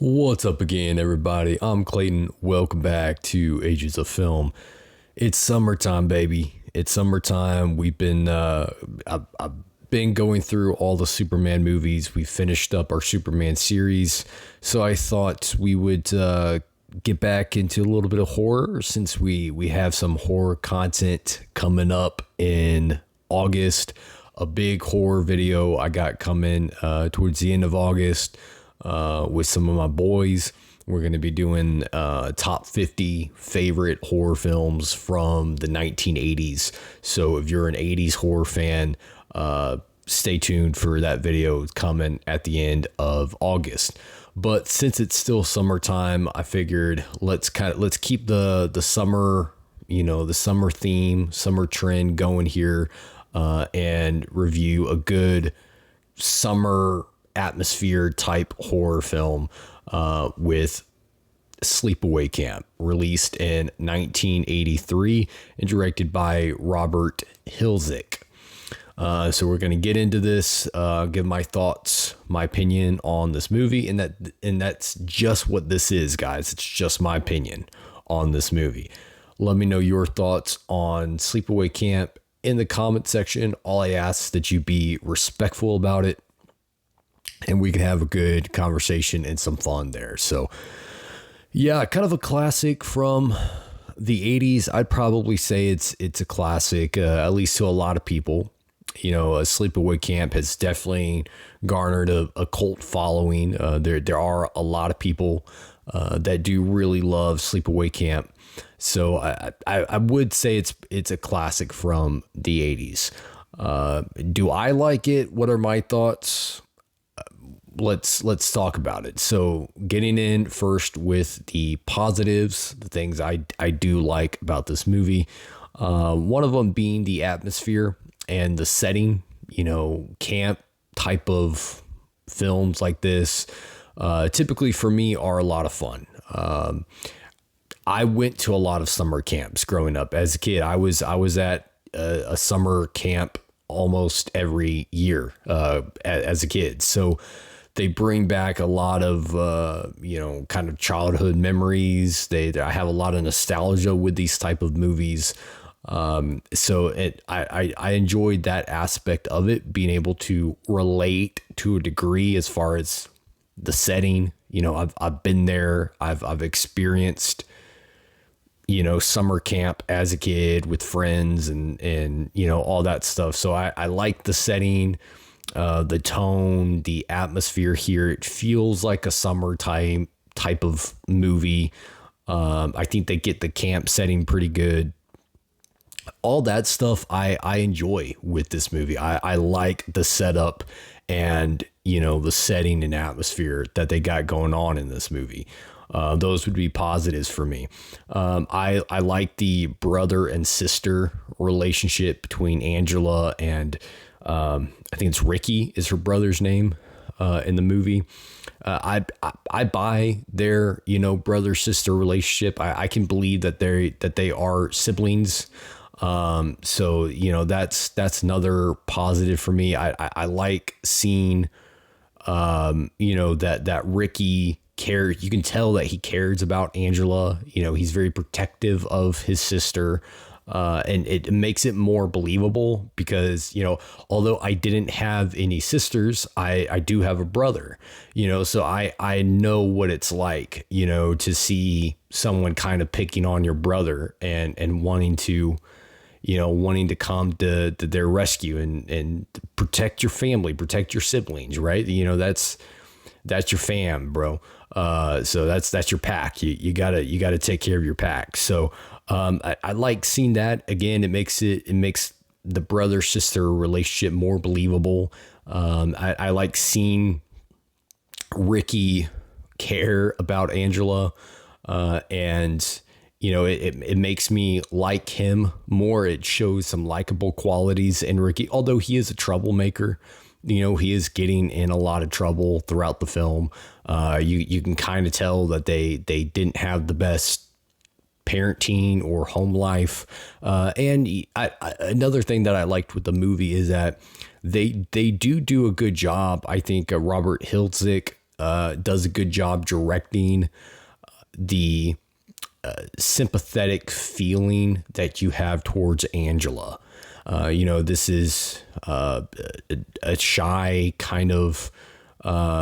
What's up again, everybody? I'm Clayton. Welcome back to Ages of Film. It's summertime, baby. It's summertime. I've been going through all the Superman movies. We finished up our Superman series, so I thought we would get back into a little bit of horror since we have some horror content coming up in August. A big horror video I got coming towards the end of August. With some of my boys. We're going to be doing top 50 favorite horror films from the 1980s. So if you're an 80s horror fan, stay tuned for that video coming at the end of August. But since it's still summertime, I figured let's keep the summer, the summer theme, summer trend going here, and review a good summer atmosphere type horror film with Sleepaway Camp, released in 1983 and directed by Robert Hiltzik. So we're going to get into this, give my thoughts, my opinion on this movie, and that's just what this is, guys. It's just my opinion on this movie. Let me know your thoughts on Sleepaway Camp in the comment section. All I ask is that you be respectful about it, and we can have a good conversation and some fun there. So, yeah, kind of a classic from the 80s. I'd probably say it's a classic, at least to a lot of people. Sleepaway Camp has definitely garnered a cult following. There are a lot of people that do really love Sleepaway Camp. So I would say it's a classic from the 80s. Do I like it? What are my thoughts? Let's talk about it. So getting in first with the positives, the things I do like about this movie. One of them being the atmosphere and the setting, camp type of films like this, typically for me are a lot of fun. I went to a lot of summer camps growing up as a kid. I was at a summer camp almost every year, as a kid. So they bring back a lot of, kind of childhood memories. I have a lot of nostalgia with these type of movies. So I enjoyed that aspect of it, being able to relate to a degree as far as the setting. I've been there. I've experienced, summer camp as a kid with friends and all that stuff. So I like the setting. The tone, the atmosphere here, it feels like a summertime type of movie. I think they get the camp setting pretty good. All that stuff I enjoy with this movie. I like the setup and, the setting and atmosphere that they got going on in this movie. Those would be positives for me. I like the brother and sister relationship between Angela and I think it's Ricky is her brother's name in the movie. I buy their brother sister relationship. I can believe that they are siblings. So that's another positive for me. I like seeing that Ricky cares. You can tell that he cares about Angela. He's very protective of his sister. And it makes it more believable because, although I didn't have any sisters, I do have a brother, so I know what it's like, to see someone kind of picking on your brother and wanting to come to their rescue and protect your family, protect your siblings, right? That's your fam, bro. So that's your pack. You gotta take care of your pack. So, I like seeing that. Again, it makes the brother sister relationship more believable. I like seeing Ricky care about Angela, and it makes me like him more. It shows some likable qualities in Ricky, although he is a troublemaker. He is getting in a lot of trouble throughout the film. You can kind of tell that they didn't have the best parenting or home life. And another thing that I liked with the movie is that they do a good job. I think Robert Hiltzik does a good job directing the sympathetic feeling that you have towards Angela. This is a shy kind of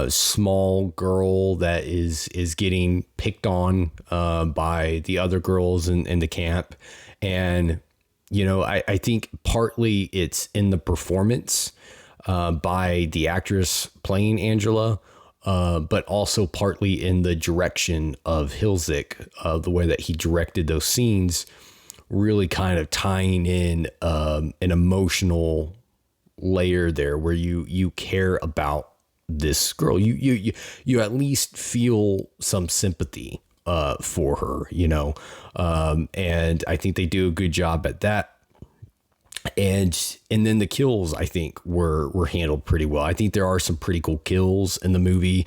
small girl that is getting picked on by the other girls in the camp. And, I think partly it's in the performance by the actress playing Angela, but also partly in the direction of Hiltzik, the way that he directed those scenes, really kind of tying in an emotional layer there where you care about this girl. You at least feel some sympathy for her, and I think they do a good job at that. And then the kills, I think, were handled pretty well. I think there are some pretty cool kills in the movie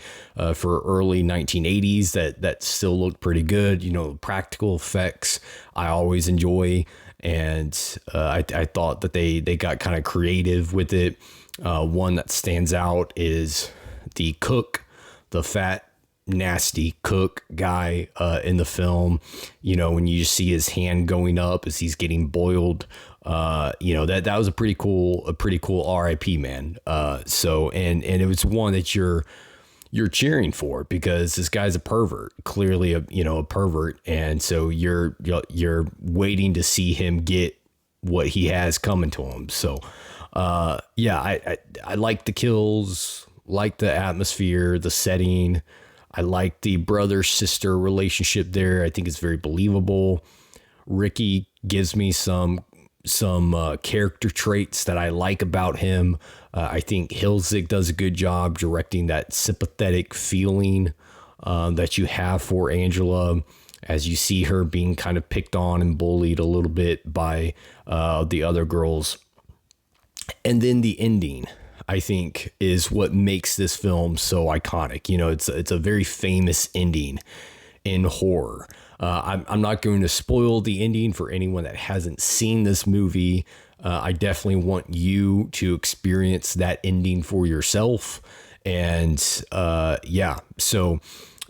for early 1980s that still look pretty good. Practical effects I always enjoy, and I thought that they got kind of creative with it. One that stands out is the cook, the fat, nasty cook guy in the film. When you see his hand going up as he's getting boiled. That was a pretty cool RIP, man. And it was one that you're cheering for because this guy's a pervert, clearly a pervert. And so you're waiting to see him get what he has coming to him. So, I like the kills, like the atmosphere, the setting. I like the brother-sister relationship there. I think it's very believable. Ricky gives me some character traits that I like about him. I think Hiltzik does a good job directing that sympathetic feeling that you have for Angela as you see her being kind of picked on and bullied a little bit by the other girls. And then the ending, I think, is what makes this film so iconic. It's a very famous ending in horror. I'm not going to spoil the ending for anyone that hasn't seen this movie. I definitely want you to experience that ending for yourself. And so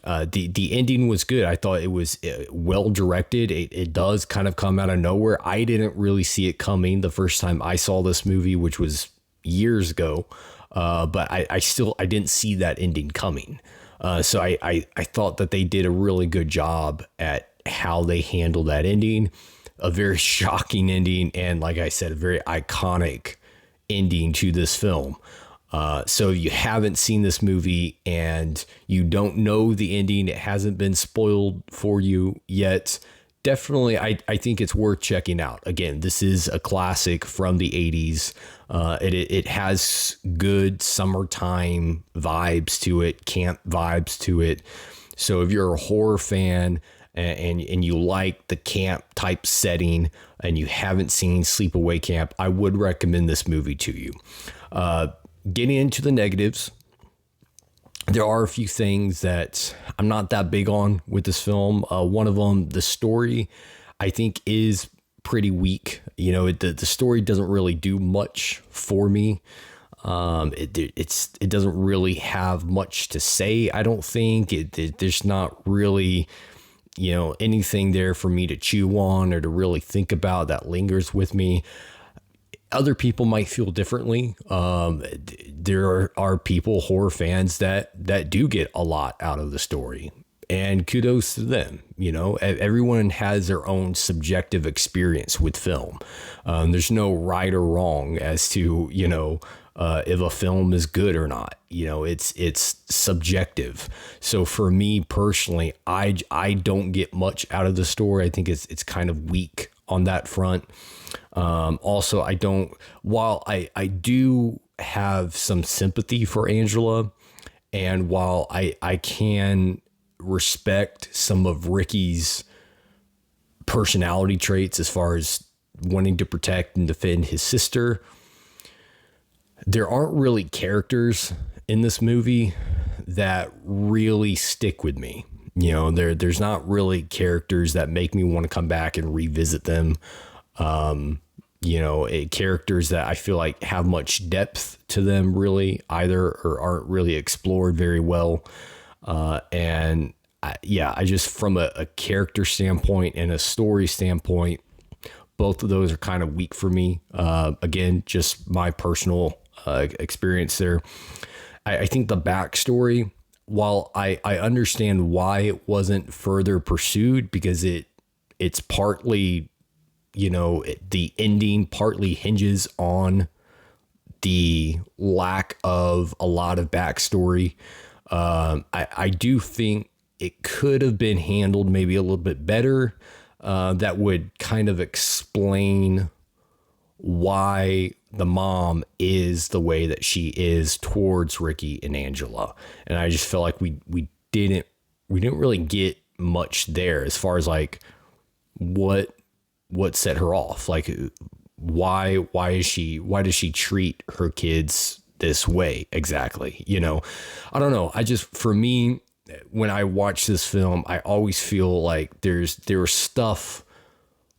the ending was good. I thought it was well directed. It does kind of come out of nowhere. I didn't really see it coming the first time I saw this movie, which was years ago. But I didn't see that ending coming. So I thought that they did a really good job at how they handled that ending, a very shocking ending. And like I said, a very iconic ending to this film. So you haven't seen this movie and you don't know the ending. It hasn't been spoiled for you yet. Definitely, I think it's worth checking out. Again, this is a classic from the 80s. It has good summertime vibes to it, camp vibes to it. So if you're a horror fan and you like the camp type setting and you haven't seen Sleepaway Camp, I would recommend this movie to you. Getting into the negatives, there are a few things that I'm not that big on with this film. One of them, the story, I think is pretty weak. The story doesn't really do much for me. It doesn't really have much to say. I don't think there's not really, anything there for me to chew on or to really think about that lingers with me. Other people might feel differently. There are people, horror fans, that do get a lot out of the story, and kudos to them. Everyone has their own subjective experience with film. There's no right or wrong as to, if a film is good or not. It's subjective. So for me personally, I don't get much out of the story. I think it's kind of weak on that front. Also, while I do have some sympathy for Angela, and while I can respect some of Ricky's personality traits as far as wanting to protect and defend his sister, there aren't really characters in this movie that really stick with me. There's not really characters that make me want to come back and revisit them. characters that I feel like have much depth to them really either, or aren't really explored very well. I just, from a character standpoint and a story standpoint, both of those are kind of weak for me. Again, just my personal experience there. I think the backstory, while I understand why it wasn't further pursued, because it's partly, the ending partly hinges on the lack of a lot of backstory. I do think it could have been handled maybe a little bit better. That would kind of explain why the mom is the way that she is towards Ricky and Angela. And I just felt like we didn't really get much there as far as like what set her off. Like why does she treat her kids this way exactly? I don't know. For me, when I watch this film, I always feel like there was stuff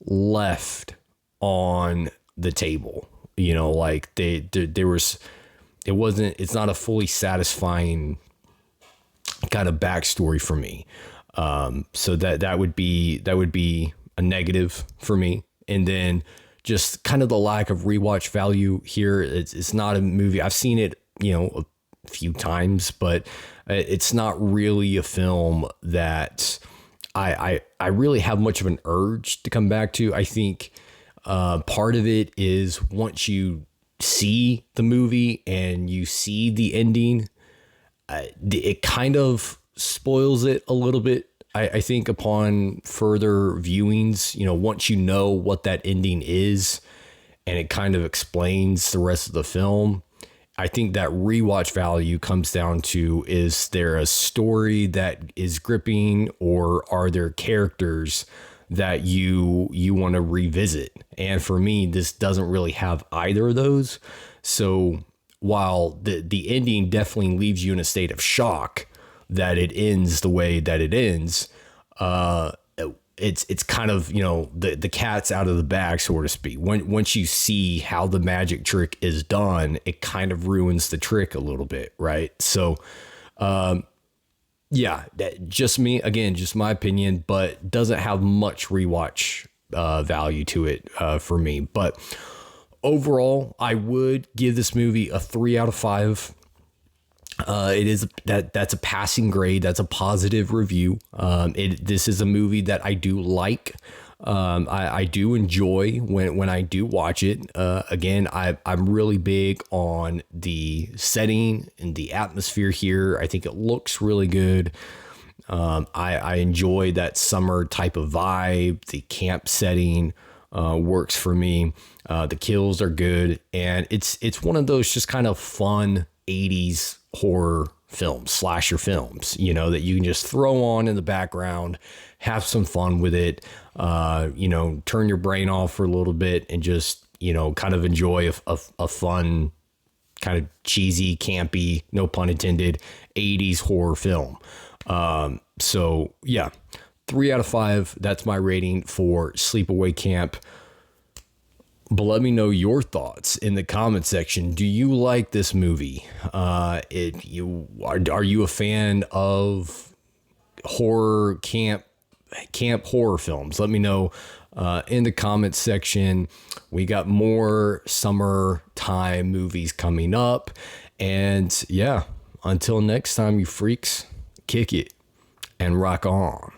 left on the table, like it's not a fully satisfying kind of backstory for me. So that would be a negative for me. And then just kind of the lack of rewatch value here. It's not a movie. I've seen it, a few times, but it's not really a film that I really have much of an urge to come back to. I think part of it is once you see the movie and you see the ending, it kind of spoils it a little bit. I think upon further viewings, once you know what that ending is and it kind of explains the rest of the film, I think that rewatch value comes down to, is there a story that is gripping, or are there characters that you want to revisit? And for me, this doesn't really have either of those. So while the ending definitely leaves you in a state of shock that it ends the way that it ends, it's kind of, the cat's out of the bag, so to speak. Once you see how the magic trick is done, it kind of ruins the trick a little bit, right? So, just me, again, just my opinion, but doesn't have much rewatch value to it for me. But overall, I would give this movie a 3 out of 5. That's a passing grade. That's a positive review. This is a movie that I do like. I do enjoy when I do watch it. Again, I'm really big on the setting and the atmosphere here. I think it looks really good. I enjoy that summer type of vibe. The camp setting works for me. The kills are good, and it's one of those just kind of fun 80s horror films, slasher films, that you can just throw on in the background, have some fun with it, turn your brain off for a little bit and just, kind of enjoy a fun, kind of cheesy, campy, no pun intended, 80s horror film. So yeah, 3 out of 5. That's my rating for Sleepaway Camp. But let me know your thoughts in the comment section. Do you like this movie? Are you a fan of horror camp horror films? Let me know in the comment section. We got more summertime movies coming up. And yeah, until next time, you freaks, kick it and rock on.